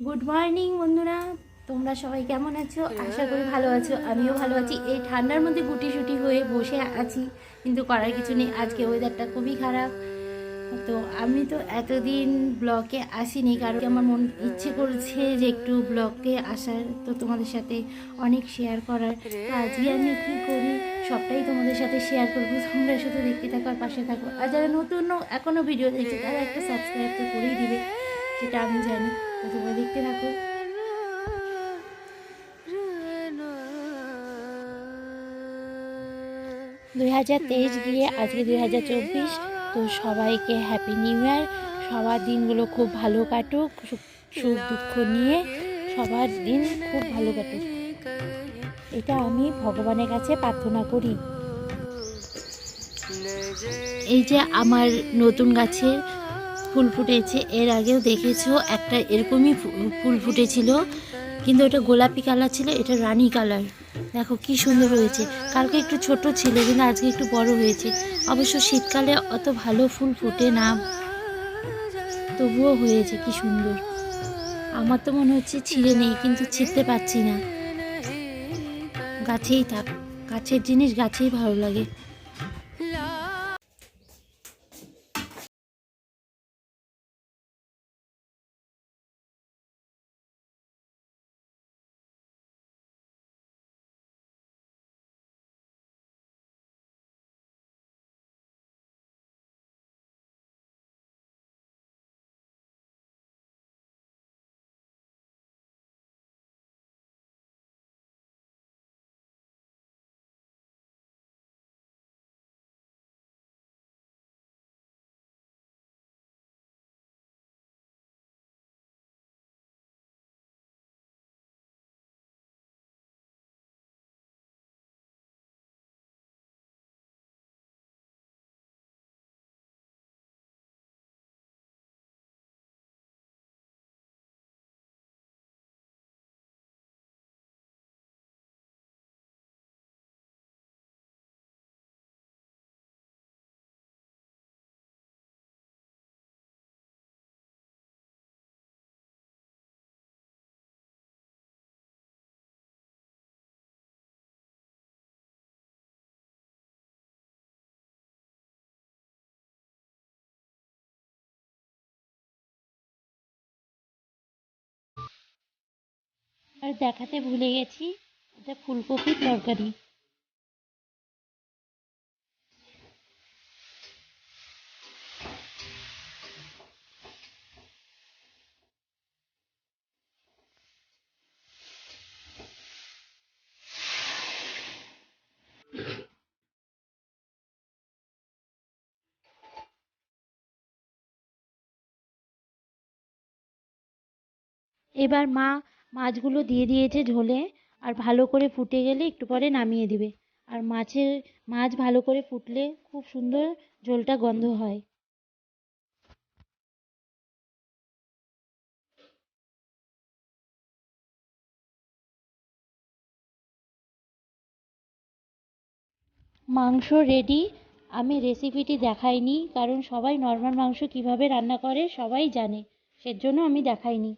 Good morning বন্ধুরা, তোমরা সবাই কেমন আছো? আশা করি ভালো আছো। আমিও ভালো আছি। এই ঠান্ডার মধ্যে গুটি হয়ে বসে আছি, কিন্তু করার কিছু নেই। আজকে ওয়েদারটা খুবই খারাপ। তো আমি তো এতদিন ব্লগে আসিনি, কারণ আমার মন ইচ্ছে করছে যে একটু ব্লগে আসার, তো তোমাদের সাথে অনেক শেয়ার করার। তো আজকে আমি কী করি সবটাই তোমাদের সাথে শেয়ার করবো। তোমরা শুধু দেখতে থাকো আর পাশে থাকো। আর যারা নতুন এখনও ভিডিও দেখছো তারা একটা সাবস্ক্রাইব তো করেই দিবে, সেটা আমি জানি। তো তোমরা দেখতে থাকো। 2023 গিয়ে আজকে 2024। তো সবাইকে হ্যাপি নিউ ইয়ার। সবার দিনগুলো খুব ভালো কাটুক, সুখ দুঃখ নিয়ে সবার দিন খুব ভালো কাটুক, এটা আমি ভগবানের কাছে প্রার্থনা করি। এই যে আমার নতুন গাছে ফুল ফুটেছে, এর আগেও দেখেছো একটা এরকমই ফুল ফুটেছিল, কিন্তু ওটা গোলাপি কালার ছিল, এটা রানী কালার। দেখো কি সুন্দর হয়েছে। কালকে একটু ছোট ছিল, কিন্তু আজকে একটু বড় হয়েছে। অবশ্য শীতকালে অত ভালো ফুল ফুটে না, তবুও হয়েছে কি সুন্দর। আমার তো মনে হচ্ছে ছিঁড়ে নেই, কিন্তু ছিঁড়তে পারছি না। গাছেই থাক, গাছের জিনিস গাছেই ভালো লাগে। আর দেখাতে ভুলে গেছি, এটা ফুলকপির তরকারি। এবার মা মাছগুলো দিয়ে দিয়েছে ঝোলে, আর ভালো করে ফুটে গেলে একটু পরে নামিয়ে দিবে। আর মাছ ভালো করে ফুটলে খুব সুন্দর ঝোলটা গন্ধ হয়। মাংস রেডি। আমি রেসিপিটি দেখাইনি, কারণ সবাই নর্মাল মাংস কিভাবে রান্না করে সবাই জানে, সেজন্য আমি দেখাইনি।